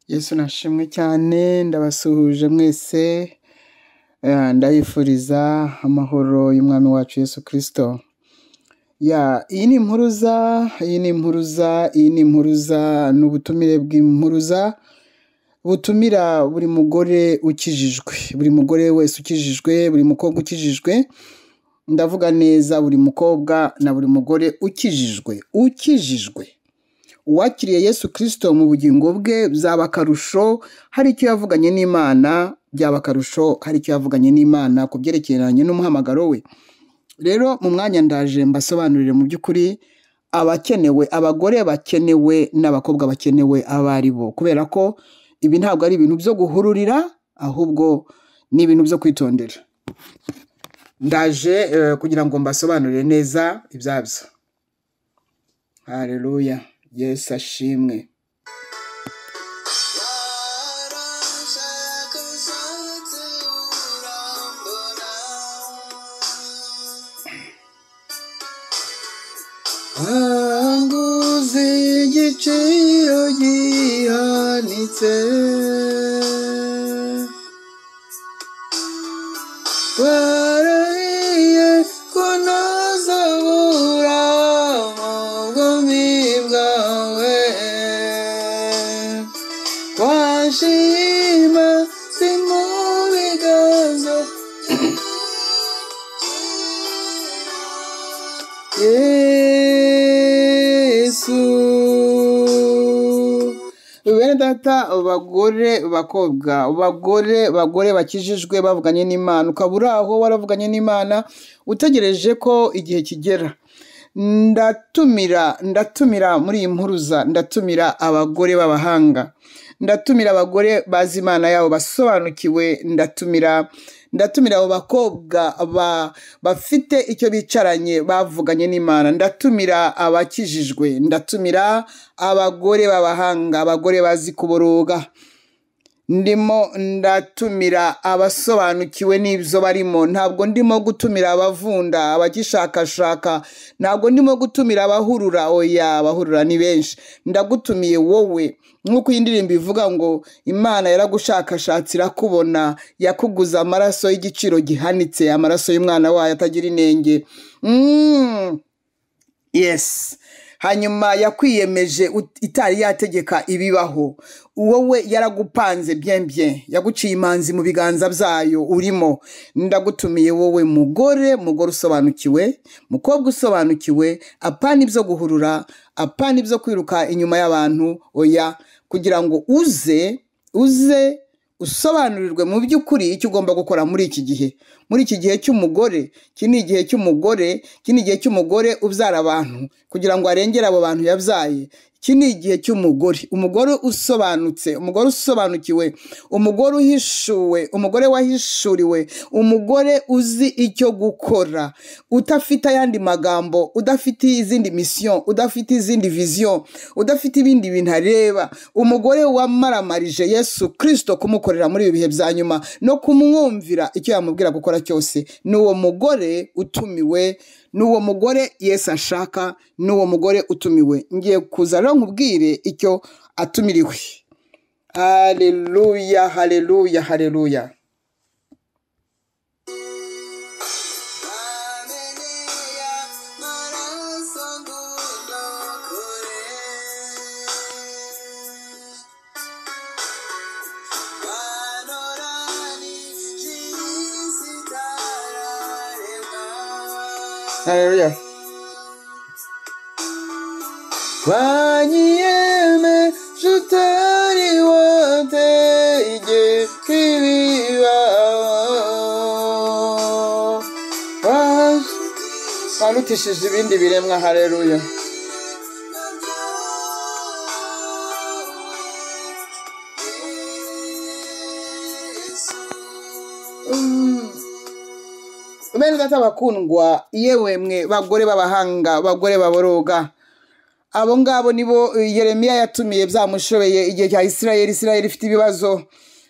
Yesu nashimwe cyane, ndabasuhuje mwese, ndabifuriza amahoro y'umwami wacu Yesu Kristo. Iyi ni impuruza n'ubutumire bw'impuruza butumira buri mugore ukijijwe, buri mugore wese ukijijwe, buri mukobwa ukijijwe. Ndavuga neza buri mukobwa na buri mugore ukijijwe. Uwakiriye Yesu Kristo mu bugingo bwe byaba akarusho, hari icyo yavuganye n'Imana, byaba akarusho hari icyo yavuganye n'Imana ku byerekeranye n'umuhamagaro we. Rero mu mwanya ndaje mbasobanurire mu by'ukuri abakenewe, abagore bakenewe n'abakobwa bakenewe abo ari bo, kubera ko ibi ntabwo ari ibintu byo guhururira, ahubwo ni ibintu byo kwitondera. Ndaje kugira ngo mbasobanurire neza ibyabyo. Haleluya, Yesu ashimwe. Wanguze igiciro gihanitse, warahiye ko ntazabura mu bwami bwawe, washima si mu biganza Yesu. Bene data, abagore bakobwa, bagore bakijijwe bavuganye n'Imana, ukaba uri aho waravuganye n'Imana utegereje ko igihe kigera. Ndatumira muri iyi mpuruza, ndatumira abagore b'abahanga, ndatumira abagore bazi Imana yabo basobanukiwe, ndatumira abo bakobwa bafite icyo bicaranye bavuganye n'Imana, ndatumira abakijijwe, ndatumira abagore b'abahanga, abagore bazi kuboroga, ndatumira abasobanukiwe n'ibyo barimo. Ntabwo ndimo gutumira abavunda, abagishakashaka, ntabwo ndimo gutumira abahurura. Oya, abahurura ni benshi. Ndagutumiye wowe, nk'uko iyi ndirimbo ivuga ngo Imana yaragushakashatse irakubona, yakuguza amaraso y'igiciro gihanitse, amaraso y'umwana wayo atagira inenge. Yes. Hanyuma yakwiyemeje itari yategeka ibibaho. Wowe yaragupanze bien, yaguciye imanzi mu biganza byayo urimo. Ndagutumiye wowe mugore usobanukiwe, mukobwa usobanukiwe, apana ibyo guhurura, apana ibyo kwiruka inyuma y'abantu. Oya, kugira ngo uze usobanurirwe mu by'ukuri icyo ugomba gukora muri iki gihe cy'umugore. Iki ni igihe cy'umugore ubyara abantu kugira ngo arengere abo bantu yabyaye. Iki ni igihe cy'umugore, umugore usobanutse, umugore usobanukiwe, umugore uhishuwe, umugore wahishuriwe, umugore uzi icyo gukora, udafite ayandi magambo, udafite izindi mission, udafite izindi vision, udafite ibindi bintu areba. Umugore wamaramarije Yesu Kristo kumukorera muri ibi bihe bya nyuma no kumwumvira icyo yamubwira gukora cyose. N'uwo mugore utumiwe, n'uwo mugore Yesu ashaka, n'uwo mugore utumiwe. Ngiye kuza rero nkubwire icyo atumiriwe. Haleluya, haleluya, haleluya. Haleluya. Wanyiyeme jutari watege kibibaho, warutishije ibindi biremwa. Haleluya. Bene data bakundwa, yewe mwe bagore b'abahanga, bagore baboroga, abo ngabo nibo Yeremiya yatumiye byamushobeye igihe cya Isirayeli ifite ibibazo.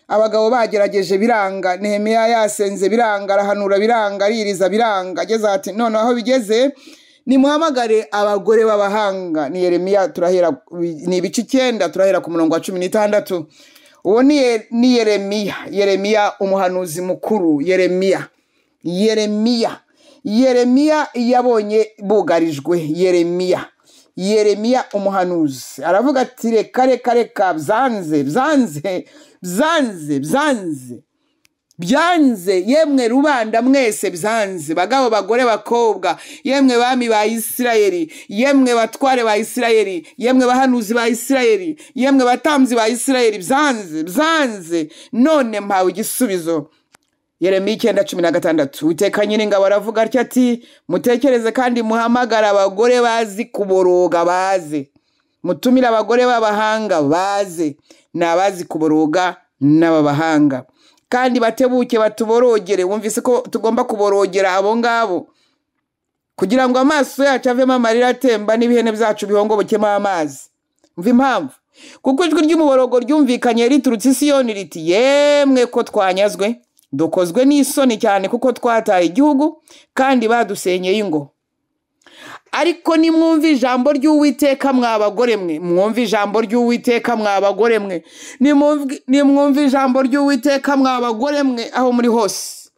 Abagabo bagerageje biranga, Nehemiya yasenze biranga, arahanura biranga, aririza biranga, ageze ati none aho bigeze nimuhamagare abagore b'abahanga. Ni Yeremiya, turahera ni ibice 9, turahera ku murongo wa 16. Uwo ni Yeremiya umuhanuzi mukuru. Yeremiya yabonye bugarijwe. Yeremiya umuhanuzi aravuga ati reka byanze yemwe rubanda mwese, byanze bagabo bagore bakobwa, yemwe bami ba Isirayeli, yemwe batware ba Isirayeli, yemwe bahanuzi ba Isirayeli, yemwe batamzi ba Isirayeli, byanze none mpawe igisubizo. Yeremiya 9:16. Uwiteka Nyiringabo aravuga atya ati mutekereze kandi muhamagara abagore bazi kuboroga baze, mutumira abagore b'abahanga baze, n'abazi kuboroga n'abahanga, kandi batebuke batuborogere. Wumvise ko tugomba kuborogera abo ngabo kugira ngo amaso yacu avemo amarira atemba n'ibihene byacu bihongobokemo amazi. Umva impamvu, kuko ijwi ry'umuborogo ryumvikanye riturutse i Siyoni riti yemwe ko twanyazwe, dukozwe n'isoni cyane kuko twataye igihugu kandi badusenyeye ingo. Ariko nimwumva ijambo ry'Uwiteka mwa bagore mwe, mwumva ijambo ry'Uwiteka mwa bagore mwe, nimwumva ijambo ry'Uwiteka mwa bagore mwe aho muri hose,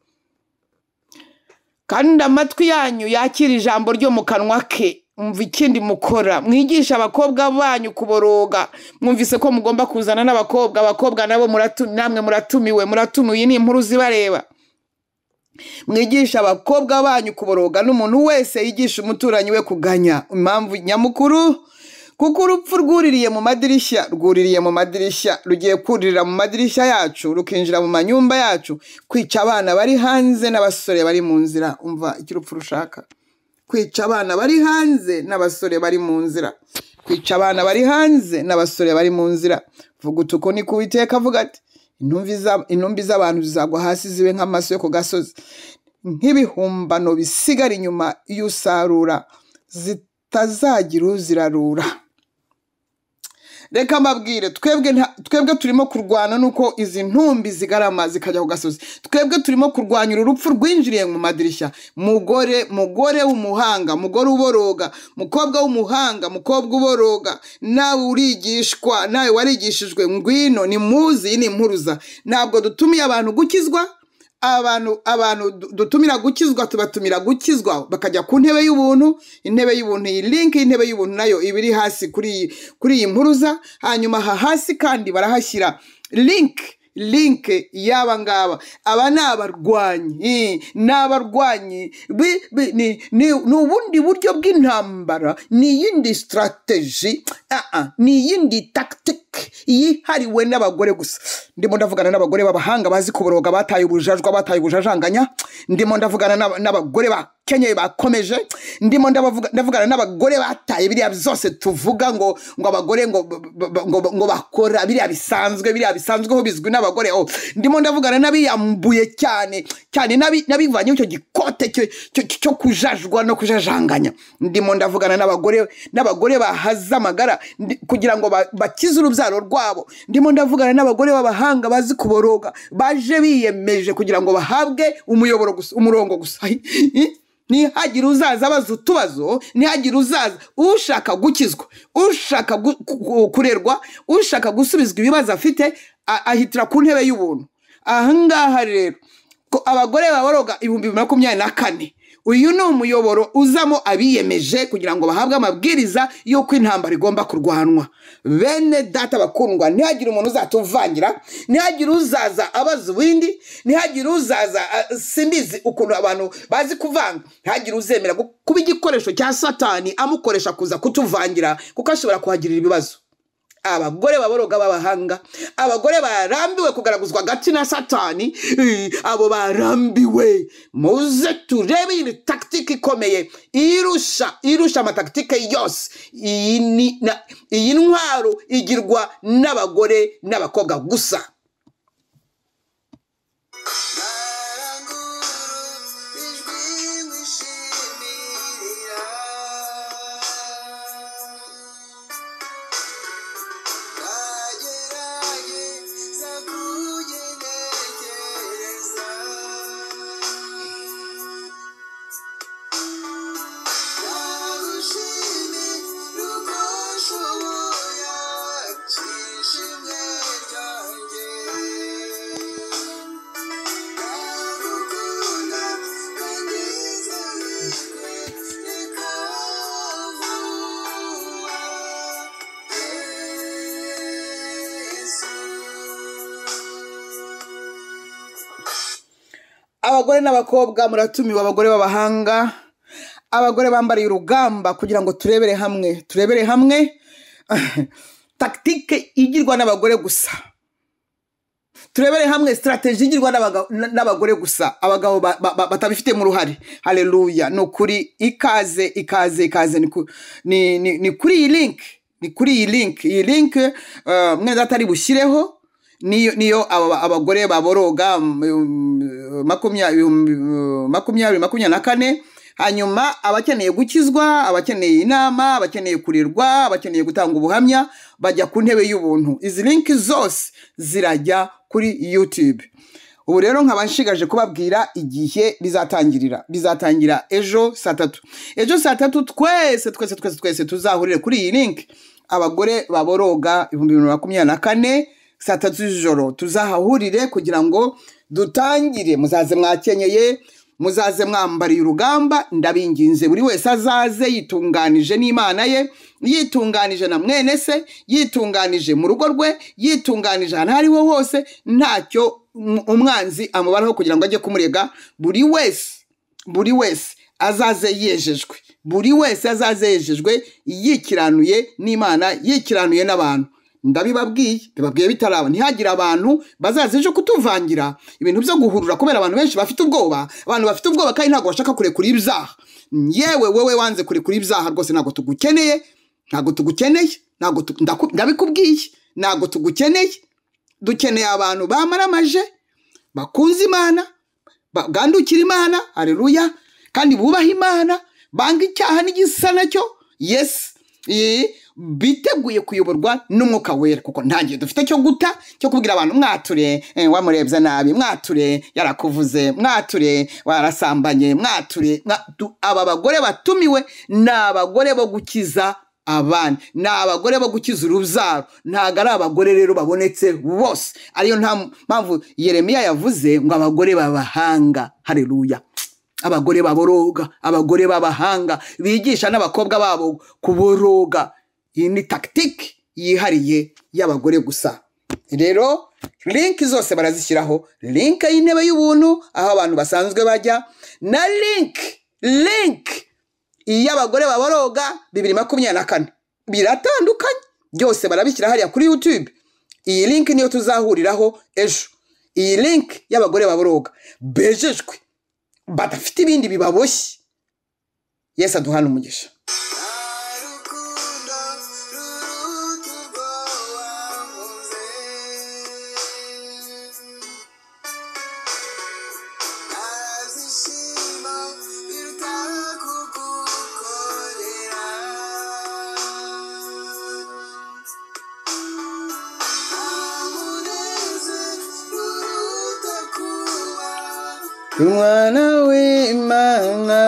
kandi amatwi yanyu yakira ijambo ryo mu kanwa ke. Umva ikindi mukora, mwigisha abakobwa banyu kuboroga. Mwumvise ko mugomba kuzana n'abakobwa, abakobwa nabo namwe muratumiwe, ni inkuru zibareba. Mwigisha abakobwa banyu kuboroga, n'umuntu wese yigisha umuturanyi we kuganya. Impamvu nyamukuru, kuko urupfu rwuririye mu madirishya, rugiye kuririra mu madirishya yacu, rukinjira mu manyumba yacu, kwica abana bari hanze n'abasore bari mu nzira. Umva icyo urupfu rushaka, kwica abana bari hanze n'abasore bari mu nzira, kwica abana bari hanze n'abasore bari mu nzira. Vuga utuko ni Uwiteka avuga ati intumbi z'abantu zizagwa hasi zibe nk'amaso yo ku gasozi, nk'ibihumbano bisigara inyuma y'usarura, zitazagira uzirarura. Reka mbabwire, twebwe turimo kurwana nuko izi ntumbi zigarama zikajya ku gasozi. Twebwe turimo kurwanya urupfu rwinjiriye mu madirishya. Mugore w'umuhanga, mugore uboroga, mukobwa w'umuhanga, mukobwa uboroga, nawe urigishwa, nawe warigishijwe, ngwino nimuzi ni impuruza. Ntabwo dutumiye abantu gukizwa, abantu dutumira gukizwa, tubatumira gukizwa bakajya ku ntebe y'ubuntu. Intebe y'ubuntu, iyi link y'intebe y'ubuntu nayo ibiri hasi kuri iyi mpuruza. Hanyuma hasi kandi barahashyira link y'aba ngaba. Aba ni abarwanyi, ni ubundi buryo bw'intambara, ni iyindi strategy, ni iyindi tactic yihariwe n'abagore gusa. Ndimo ndavugana n'abagore b'abahanga bazi kuboroga, bataye ubujajanganya. Ndimo ndavugana n'abagore bakenyeye bakomeje. Ndimo ndavugana n'abagore bataye biriya byose tuvuga ngo abagore ngo bakora biriya bisanzweho bizwi n'abagore. Ndimo ndavugana n'abiyambuye cyane n'abivanye icyo gikote cyo kujajwa no kujajanganya. Ndimo ndavugana n'abagore bahaza amagara kugira ngo bakize urubyaro rwabo. Ndimo ndavugana n'abagore b'abahanga bazi kuboroga, baje biyemeje kugira ngo bahabwe umurongo gusa. Ntihagire uzaza abaza utubazo, ntihagire uzaza ushaka gukizwa, ushaka kurerwa, ushaka gusubizwa ibibazo afite, ahitira ku ntebe y'ubuntu. Ahangaha rero abagore baboroga 2024, uyu ni umuyoboro uzamo abiyemeje kugira ngo bahabwe amabwiriza y'uko intambara igomba kurwanwa. Bene data bakundwa, ntihagire umuntu uzatuvangira, ntihagire uzaza abaza ubundi, ntihagire uzaza simbizi ukuntu abantu bazi kuvanga. Ntihagire uzemera kuba igikoresho cya Satani amukoresha kuza kutuvangira, kuko ashobora kuhagirira ibibazo. Abagore baboroga b'abahanga, abagore barambiwe kugaraguzwa gati na Satani, abo barambiwe. Muze turebe iyi tactique ikomeye irusha amataktike yose. Iyi ntwaro igirwa n'abagore n'abakobwa gusa. abagore n'abakobwa muratumiwe, abagore b'abahanga, abagore bambariye urugamba, kugira ngo turebere hamwe tactique igirwa n'abagore gusa, turebere hamwe strategy igirwa n'abagore gusa, abagabo batabifite mu ruhare. Haleluya. No kuri ikaze ni kuri iyi link, mwe datari bushyireho niyo abagore baboroga 2024. Hanyuma abakeneye gukizwa, abakeneye inama, abakeneye kurirwa, abakeneye gutanga ubuhamya bajya ku ntebe y'ubuntu. Izi link zose zirajya kuri YouTube. Ubu rero nkaba nshigaje kubabwira igihe bizatangira ejo saa 3. Ejo saa 3 twese tuzahurire kuri iyi link. Abagore baboroga 2024 saa 3 z'ijoro tuzahahurire kugira ngo dutangire. Muzaze mwakenyeye, muzaze mwambariye urugamba, ndabinginze buri wese azaze yitunganije n'Imana ye, yitunganije na mwene se, yitunganije mu rugo rwe, yitunganije ahantu hariho hose, ntacyo umwanzi amubaraho kugira ngo ajye kumurega. Buri wese azaze yejejwe, buri wese azaze yejejwe, yikiranuye n'Imana, yikiranuye n'abantu. Ndabibabwiye bitaraba, ntihagira abantu bazaze ejo kutuvangira ibintu byo guhurura, kubera abantu benshi bafite ubwoba, kandi ntago bashaka kurekura ibyaha. Yewe wowe wanze kurekura ibyaha rwose ntago tugukeneye, ndabikubwiye, ntago tugukeneye. Dukeneye abantu bamaramaje, bakunze Imana, bagandukira Imana, haleluya, kandi bubaha Imana, banga icyaha n'igisa nacyo, yes, biteguye kuyoborwa n'Umwuka Wera, kuko ntangiye dufite cyo guta, cyo kubwira abantu mwature wamurebye nabi, mwature yarakuvuze, mwature warasambanye, mwature. Aba bagore batumiwe ni abagore bo gukiza abandi, ni abagore bo gukiza urubyaro, ntago ari abagore rero babonetse bose. Ariyo nta mpamvu Yeremiya yavuze ngo abagore b'abahanga, haleluya, abagore baboroga, abagore b'abahanga bigisha n'abakobwa babo kuboroga. Iyi ni tactique yihariye y'abagore gusa. Rero link zose barazishyiraho, link y'intebe y'ubuntu aho abantu basanzwe bajya, na link y'abagore baboroga 2024 biratandukanye, byose barabishyira hariya kuri YouTube. Iyi link niyo tuzahuriraho ejo, iyi link y'abagore baboroga bejejwe, badafite ibindi bibaboshye. Yesu aduhana umugisha. Umwana w'Imana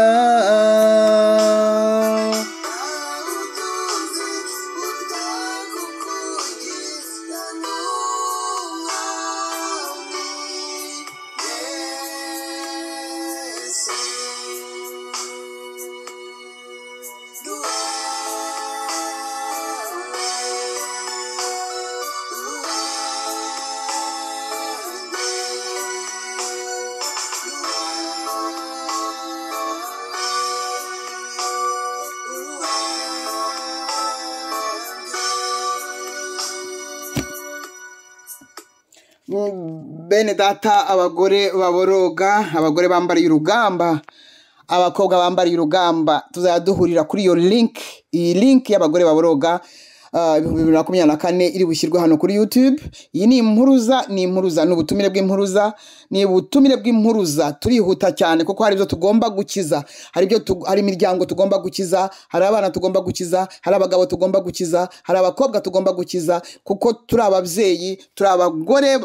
bene data, abagore baboroga, abagore bambariye urugamba, abakobwa bambariye urugamba, tuzaduhurira kuri iyo link. Iyi link y'abagore baboroga 2024 iri bushyirwe hano kuri YouTube. Iyi ni impuruza, n'ubutumire bw'impuruza, turihuta cyane kuko hari ibyo tugomba gukiza, hari imiryango tugomba gukiza, hari abana tugomba gukiza, hari abagabo tugomba gukiza, hari abakobwa tugomba gukiza, kuko turi ababyeyi, turi abagore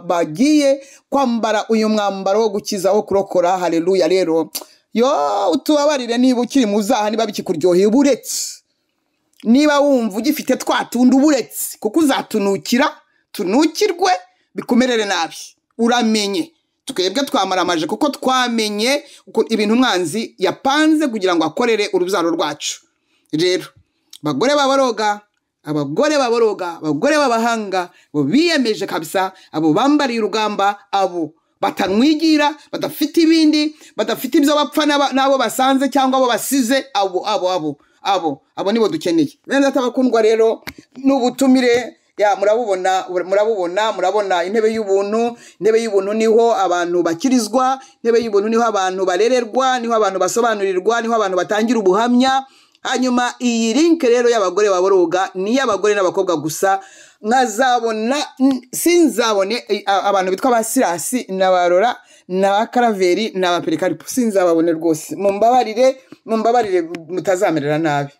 bagiye kwambara uyu mwambaro wo gukiza, wo kurokora. Haleluya. Rero utubabarire niba ukiri mu zaha, niba bikikuryoheye uburetse, niba wumva ugifite twatundi uburetse, kuko tunukirwe bikumerere nabi. Uramenye twebwe twamaramaje kuko twamenye ibintu umwanzi yapanze kugira ngo akorere urubyaro rwacu. Rero bagore baboroga, abagore baboroga, abagore b'abahanga bo biyemeje kabisa, abo bambariye urugamba, abo batamwigira, badafite ibindi, badafite ibyo bapfa n'abo basanze cyangwa abo basize, abo nibo dukeneye. Bene data bakundwa rero, n'ubutumire murabubona intebe y'ubuntu. Intebe y'ubuntu niho abantu bakirizwa, intebe y'ubuntu niho abantu barererwa, niho abantu basobanurirwa, niho abantu batangira ubuhamya. Hanyuma iyi link rero y'abagore baboroga ni y'abagore n'abakobwa gusa. Sinzabone abantu bitwa abasirasi n'abarora n'abakaraveri n'abaperikaripo, sinzababone rwose. Mumbabarire mutazamerera nabi.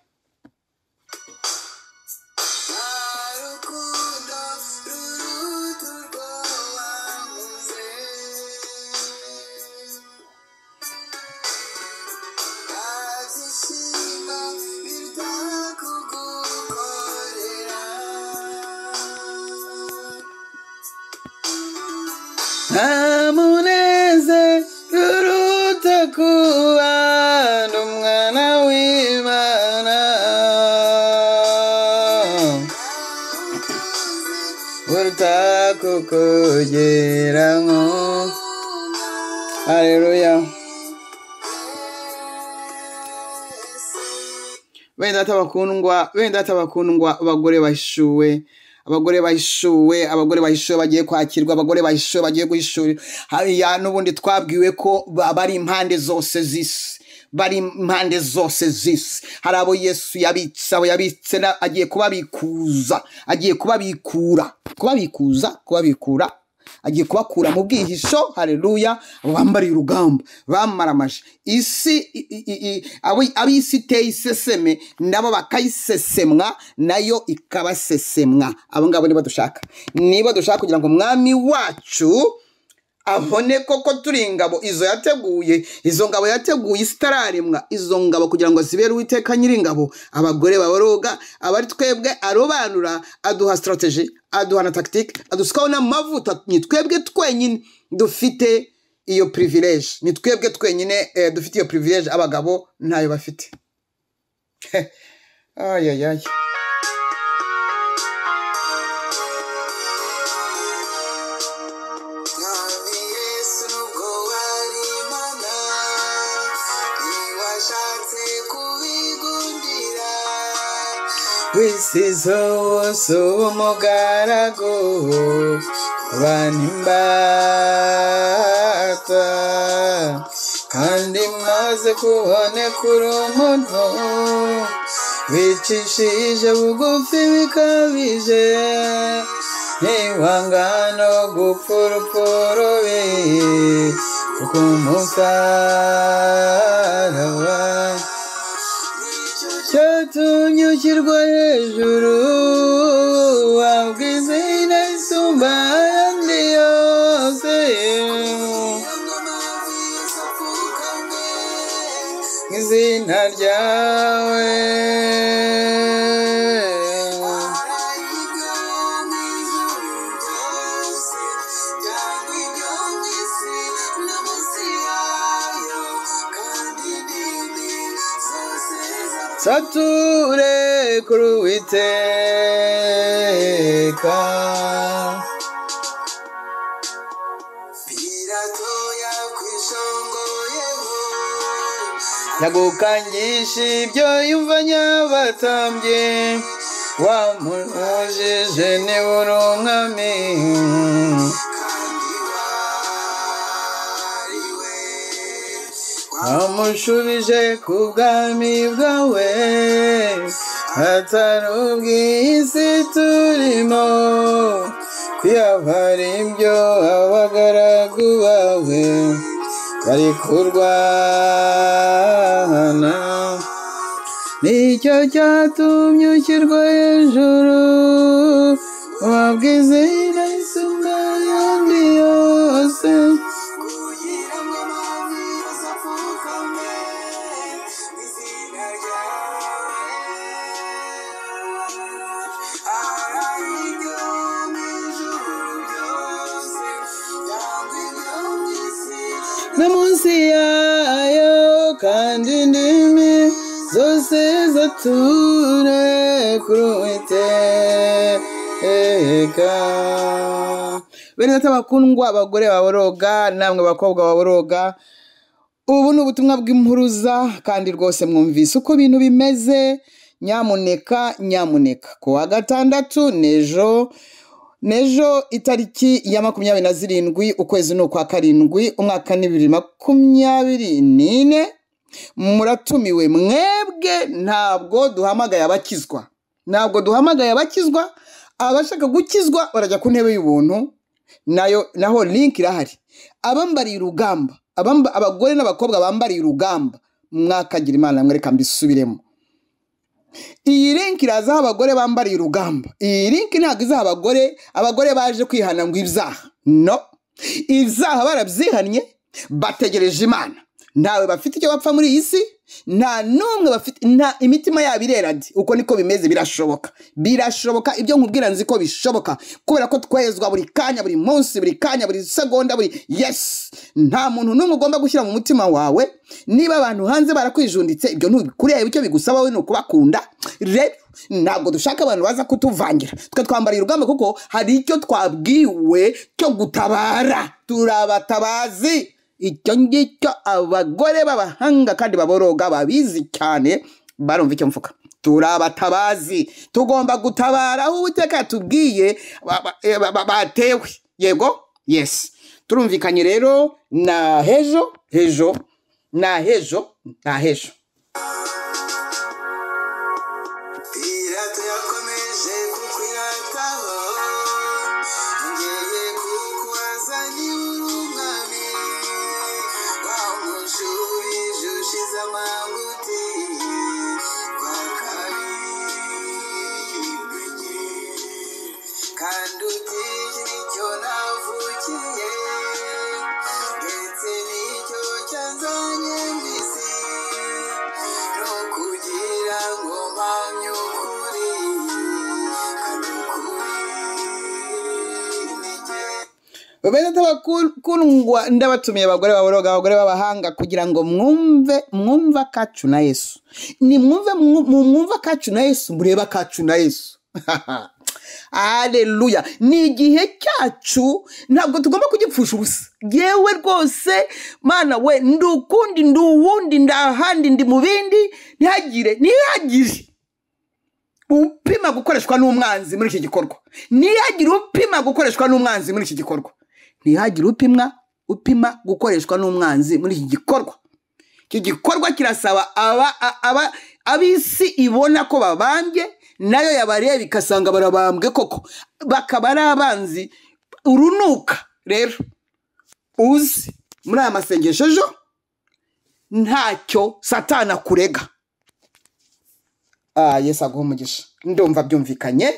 Amuneze ruruta kuba umwana w'Imana, uruta kukugeramo. Haleluya. Bene data bakundwa, abagore bahishuwe, abagore bahishuwe bagiye kwakirwa, abagore bahishuwe bagiye guhishurira. Hariya n'ubundi twabwiwe ko bari impande zose z'isi, hari abo Yesu yabitse, agiye kubabikuza, agiye kubabikura, agiye kubakura mu bwihisho. Haleluya. Abo bambariye urugamba, bamaramaje isi, ab'isi iteye iseseme nabo bakayisesemwa, nayo ikabasesemwa. Abo ngabo nibo dushaka kugira ngo umwami wacu abone koko turi ingabo izo yateguye, izo ngabo yateguye isitararemwa, izo ngabo kugira ngo zibere Uwiteka Nyiringabo. Abagore baboroga, abari twebwe arobanura, aduha strategy, aduha na tactique, adusukaho n'amavuta. Ni twebwe twenyine dufite iyo privilege, ni twebwe twenyine dufite iyo privilege, abagabo ntayo bafite. Ayayay. Wisizo umugaragu banimbata, kandi maze kuboneka uri umuntu wicishije bugufi bikabije, ntiwangano gupfurupfurubi kuko umusaraba cyatumye ushyirwa hejuru, wabwiza izina risumba ayandi yose, izina ryawe sature kuri Uwiteka. Yagukangisha ibyo yumvanye abatambye, wamujije niba uri umwami, wamushubije ku bwami bwawe, atari ubw'isi turimo, kwiyavara ibyo abagaragu bawe bari kurwana. Nicyo cyatumye ushyirwa hejuru, wabwiza izina risumba ayandi yose, no munsi yayo, kandi indimi zose zature kuri Uwiteka. bene data bakundwa, abagore baboroga namwe bakobwa baboroga, ubu ni ubutumwa bw'impuruza kandi rwose mwumvise uko ibintu bimeze. Nyamuneka ku wa gatandatu nejo itariki ya 27 ukwezi n'ukwa karindwi umwaka 2024 muratumiwe mwebwe. Ntabwo duhamagaye abakizwa, abashaka gukizwa barajya ku ntebe y'ubuntu, naho link irahari. Abambariye urugamba, abagore n'abakobwa bambariye urugamba, mwakagira Imana mwereka mbisubiremo. Iyi link irazaho abagore bambariye urugamba. Iyi link ntabwo izaha abagore baje kwihana ngo ibyaha, no, ibyaha barabyihannye, bategereje Imana. Ntawe bafite icyo bapfa muri iyi si, nta numwe bafite, nta imitima yabo ireradi. Uko niko bimeze, birashoboka ibyo nkubwira nzi ko bishoboka, kubera ko twezwa buri kanya, buri munsi, buri kanya, buri segonda, yes. Nta muntu numwe ugomba gushyira mu mutima wawe. Niba abantu hanze barakwijunditse, ibyo ntubikureba, icyo bigusaba we ni ukubakunda. Rero ntabwo dushaka abantu baza kutuvangira. Twe twambariye urugamba kuko hari icyo twabwiwe cyo gutabara. Turabatabazi. Icyo ngicyo abagore b'abahanga kandi baboroga babizi cyane barumva icyo mvuga. Turabatabazi, tugomba gutabara aho Uwiteka yatubwiye batewe. Yego, yes. Turumvikanye rero na hejo. Bene bakundwa, ndabatumiye abagore baboroga, abagore b'abahanga, kugira ngo mwumva kacu na Yesu. Ni mwumva kacu na Yesu, mureba kacu na Yesu. Haleluya. Ni igihe cyacu, ntabwo tugomba kugipfusha ubusa. Yewe rwose Mana we, ndukundi nduwundi ndahandi ndi mu bindi, ntihagire upima gukoreshwa n'umwanzi muri iki gikorwa. Ntihagire upima gukoreshwa n'umwanzi muri iki gikorwa. Upima gukoreshwa n'umwanzi muri iki gikorwa. Iki gikorwa kirasaba abisi ibona ko babambye, nayo yabareba ikasanga barabambwe koko, bakaba ari abanzi urunuka. Rero uzi muri aya masengesho ejo ntacyo Satana kurega. Yesu aguha umugisha. Ndumva byumvikanye,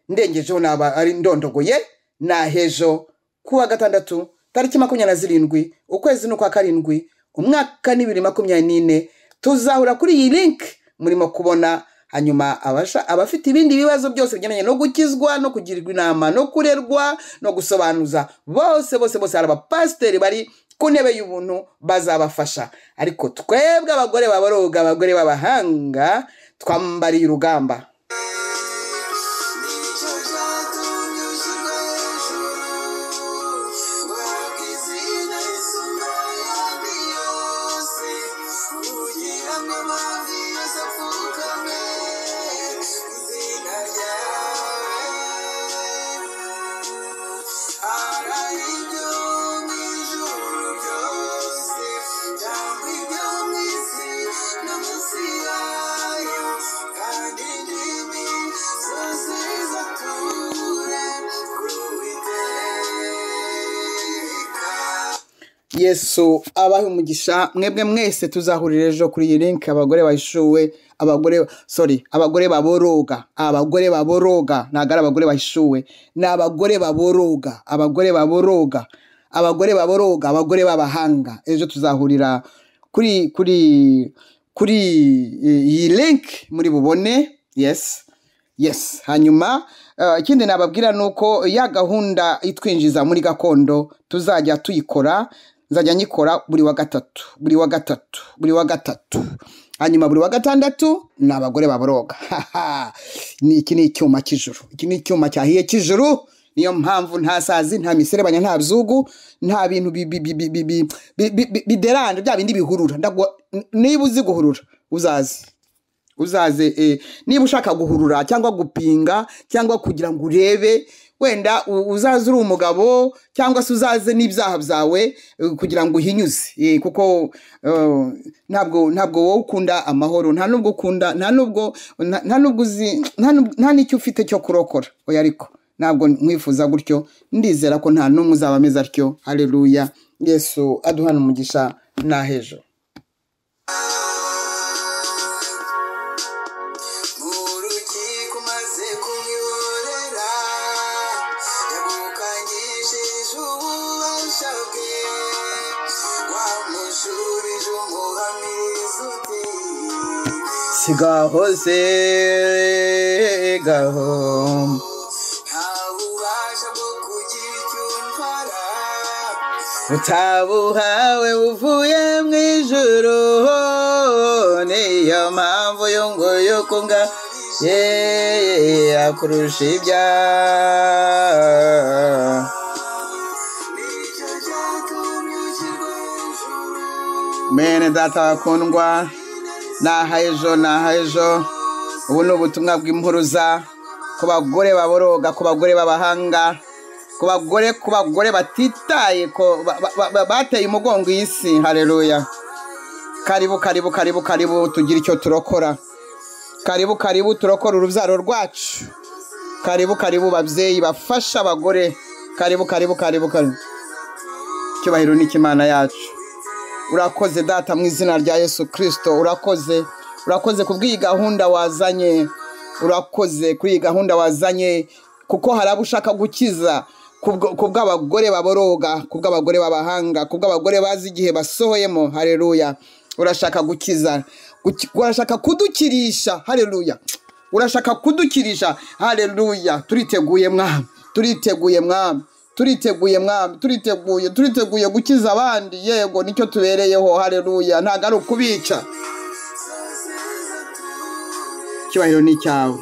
ndengejeho naba ari ndondogoye. Na hejo kuwa gatandatu tariki 27 ukwezi n'ukwa karindwi umwaka 2024 tuzahura kuri iyi link murimo kubona. Hanyuma abafite ibindi bibazo byose bijyanye no gukizwa, no kugirirwa inama, no kurerwa, no gusobanuza, bose hari abapasiteri bari ku ntebe y'ubuntu bazabafasha. Ariko twebwe abagore baboroga, abagore b'abahanga, twambariye urugamba. Yesu abahe umugisha. Mwebwe mwese tuzahurira ejo kuri iyi link. Abagore bahishuwe, abagore baboroga, ntago ari abagore bahishuwe, ni abagore baboroga, abagore b'abahanga. Ejo tuzahurira kuri iyi link muri bubone. Yes. Hanyuma ikindi nababwira nuko ya gahunda itwinjiza muri gakondo tuzajya tuyikora, nzajya nyikora buri wa gatatu. Hanyuma buri wa gatandatu ni abagore baboroga. Iki ni icyuma cy'ijuru, iki ni icyuma cyahiye cy'ijuru niyo mpamvu nta sazi, nta miserebanya, nta bzugu, nta bintu bideranje, bya bindi bihurura. Niba uzi guhurura uzaze niba ushaka guhurura cyangwa gupinga cyangwa kugira ngo urebe, wenda uzaze uri umugabo, cyangwa se uzaze n'ibyaha byawe kugira ngo uhinyuze, kuko ntabwo wowe ukunda amahoro, nta nubwo uzi, nta n'icyo ufite cyo kurokora. Oya, ariko ntabwo nkwifuza gutyo, ndizera ko nta n'umwe uzaba ameze atyo. Haleluya, Yesu aduhana umugisha n'ahejo. Sigaho segaho utabuhawe uvuye mu ijuru, niyo mpamvu yunguye kunga akurusha ibyaha. Bene data bakundwa, nahaejo ubu ni ubutumwa bw'impuruza ku bagore baboroga, ku bagore b'abahanga, ku bagore batitaye, ko bateye umugongo isi. Haleluya. Karibu tugira icyo turokora. Karibu turokora urubyaro rwacu. Karibu babyeyi bafasha abagore. Karibu. Cyubahiro ni Imana yacu. Urakoze Data mu izina rya Yesu Kristo. Urakoze kubw'iyi gahunda wazanye. Urakoze kuri iyi gahunda wazanye, kuko harabo ushaka gukiza, kubw'abagore baboroga, kubw'abagore b'abahanga, kubw'abagore bazi igihe basohoyemo. Haleluya. Urashaka gukiza, urashaka kudukirisha. Haleluya. Urashaka kudukirisha. Haleluya. Turiteguye Mwami, turiteguye gukiza abandi. Yego, nicyo tubereyeho. Haleluya. Ntago ari ukubica. Cyubahiro ni cyawe.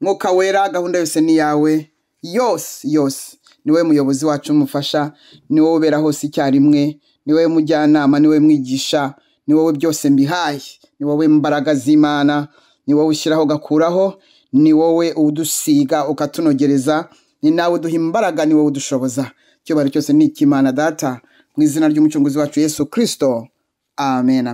Mwuka Wera, gahunda yose ni yawe. Yose. Niwe muyobozi wacu, umufasha, niwe ubera hose icyarimwe, niwe mujyanama, niwe mwigisha, ni wowe byose mbihaye, ni wowe imbaraga z'Imana, ni wowe ushyiraho gakuraho, ni wowe udusiga ukatunogereza, ni nawe uduha imbaraga, ni wowe udushoboza. Cyubahiro cyose ni Imana Data, mu izina ry'umucunguzi wacu Yesu Kristo. Amen.